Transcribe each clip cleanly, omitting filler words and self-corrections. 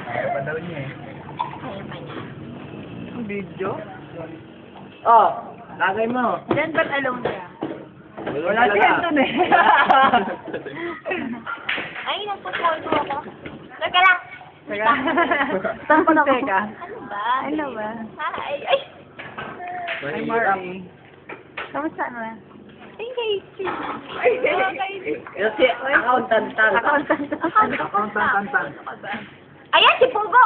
Ayaw pa daw niya eh. Ayaw pa niya. Video? Oh, lagay mo. Diyan ba't along niya? Wala din dun eh. Ay, nagpapawal ko ako. Teka lang. Teka. Saan pa ako? Teka. Ano ba? Ano ba? Ay, ay. Ay, Marty. Kamusta naman? Ay, Casey. Kasi accountant. Accountant. Ayan, si Pugo!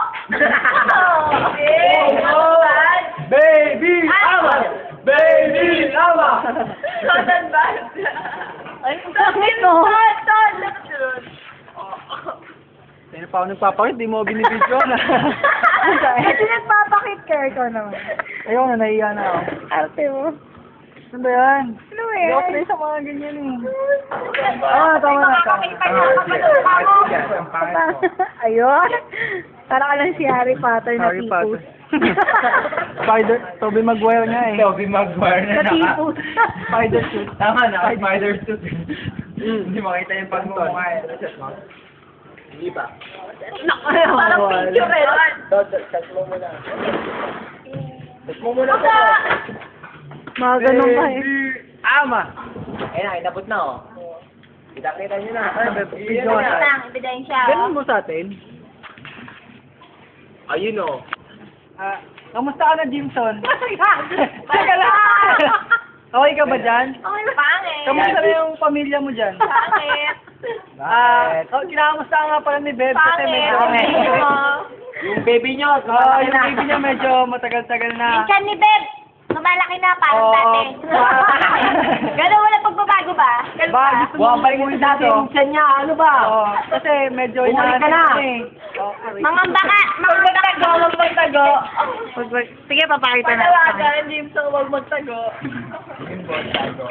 Baby! Ama! Baby! Ama! Sodan ba? Ay, bakit mo? Ton! Sino pa ako nagpapakit? Di mo binibidyo na. Kasi nagpapakit ka, ikaw naman. Ayaw na, nahiya na ako. Arte mo. Ano ba yan? Ano ba Hindi ako yan? sanay sa mga ganyan eh. Tama na. Ayun. Para ka lang si Harry Potter na Harry tipus. Potter. Tobey Maguire nga eh. Tobey Maguire Na tipus. Spider suit. Tama na, spider suit. Hindi makita yung pagmumukha eh. Hindi ba? Parang picture eh. Touch mo muna. Touch mo muna po. Mga ganun pa eh. Ama! Ayun na, inabot na oh. Kita-kita nyo na. Video Wait nga. lang, ebidensya. Ganun mo sa atin? Ayun oh. Kamusta ka na, Jimson? Teka lang! Okay ka ba dyan? Okay, pangit. Kamusta na yung pamilya mo dyan? Pangit. Kinakamusta nga pala ni Beb kasi Pangit. medyo... Yung baby nyo, Yung baby niya medyo matagal-tagal na. Minsan ni Beb, lumalaki na parang Oo. dati. Gano'n wala pagbabago ba? Ganun Ba, ba? gusto mo balik mo dati yung tiyan niya, ano ba? Oo, kasi medyo Bumalik ka na. Mangamba ka! Magtago! Magtago! Sige, papakita na. James, huwag magtago. Yung boss, tago.